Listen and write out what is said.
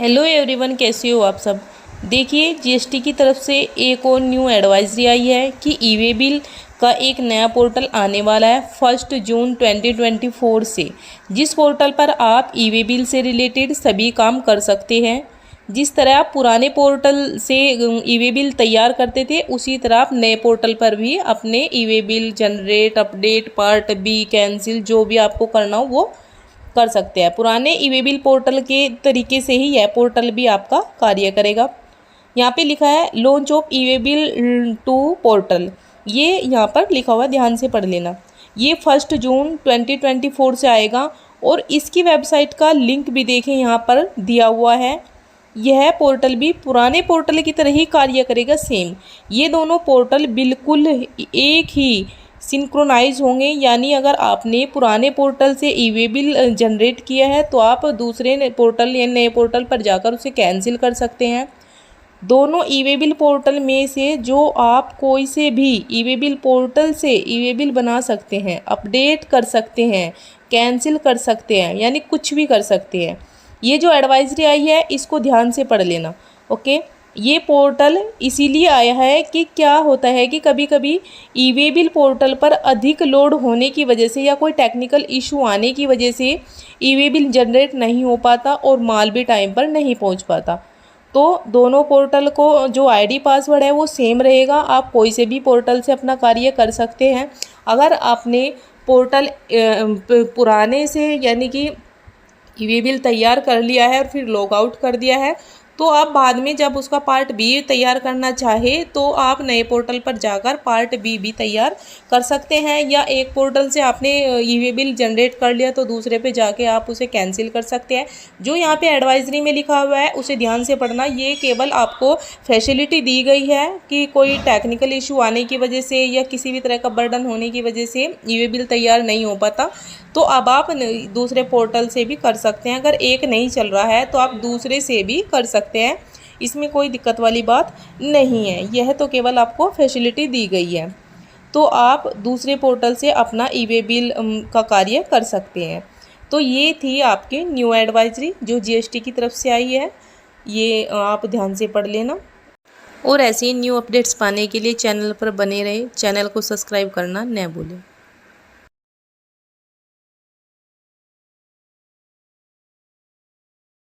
Hello everyone, कैसे हो आप सब। देखिए, जीएसटी की तरफ से एक और न्यू एडवाइजरी आई है कि ई वे बिल का एक नया पोर्टल आने वाला है 1 जून 2024 से, जिस पोर्टल पर आप ई वे बिल से रिलेटेड सभी काम कर सकते हैं। जिस तरह आप पुराने पोर्टल से ई वे बिल तैयार करते थे, उसी तरह आप नए पोर्टल पर भी अपने e way bill generate, update, part B, cancel, जो भी आपको करना हो वो कर सकते हैं। पुराने ई वे बिल पोर्टल के तरीके से ही यह पोर्टल भी आपका कार्य करेगा। यहाँ पे लिखा है launch of E way bill 2 portal, ये यहाँ पर लिखा हुआ, ध्यान से पढ़ लेना। ये 1 जून 2024 से आएगा और इसकी वेबसाइट का लिंक भी देखें, यहाँ पर दिया हुआ है। यह पोर्टल भी पुराने पोर्टल की तरह ही कार्य करेगा, सेम। ये दोनों पोर्टल बिल्कुल एक ही सिंक्रोनाइज होंगे, यानी अगर आपने पुराने पोर्टल से ई वे बिल जनरेट किया है तो आप दूसरे पोर्टल या नए पोर्टल पर जाकर उसे कैंसिल कर सकते हैं। दोनों ई वे बिल पोर्टल में से जो आप कोई से भी ई वे बिल पोर्टल से ई वे बिल बना सकते हैं, अपडेट कर सकते हैं, कैंसिल कर सकते हैं, यानी कुछ भी कर सकते हैं। ये जो एडवाइजरी आई है इसको ध्यान से पढ़ लेना, ओके। ये पोर्टल इसीलिए आया है कि क्या होता है कि कभी कभी ई वे बिल पोर्टल पर अधिक लोड होने की वजह से या कोई टेक्निकल इशू आने की वजह से ई वे बिल जनरेट नहीं हो पाता और माल भी टाइम पर नहीं पहुंच पाता। तो दोनों पोर्टल को जो आईडी पासवर्ड है वो सेम रहेगा। आप कोई से भी पोर्टल से अपना कार्य कर सकते हैं। अगर आपने पोर्टल पुराने से यानी कि ई वे बिल तैयार कर लिया है और फिर लॉग आउट कर दिया है, तो आप बाद में जब उसका पार्ट बी तैयार करना चाहे तो आप नए पोर्टल पर जाकर पार्ट बी भी तैयार कर सकते हैं। या एक पोर्टल से आपने ई वे बिल जनरेट कर लिया तो दूसरे पे जाके आप उसे कैंसिल कर सकते हैं। जो यहाँ पे एडवाइजरी में लिखा हुआ है उसे ध्यान से पढ़ना। ये केवल आपको फैसिलिटी दी गई है कि कोई टेक्निकल इशू आने की वजह से या किसी भी तरह का बर्डन होने की वजह से ई वे बिल तैयार नहीं हो पाता, तो अब आप दूसरे पोर्टल से भी कर सकते हैं। अगर एक नहीं चल रहा है तो आप दूसरे से भी कर सकते हैं, इसमें कोई दिक्कत वाली बात नहीं है। यह तो केवल आपको फैसिलिटी दी गई है, तो आप दूसरे पोर्टल से अपना ई वे बिल का कार्य कर सकते हैं। तो ये थी आपकी न्यू एडवाइजरी जो जीएसटी की तरफ से आई है, ये आप ध्यान से पढ़ लेना। और ऐसे ही न्यू अपडेट्स पाने के लिए चैनल पर बने रहे, चैनल को सब्सक्राइब करना न भूलें।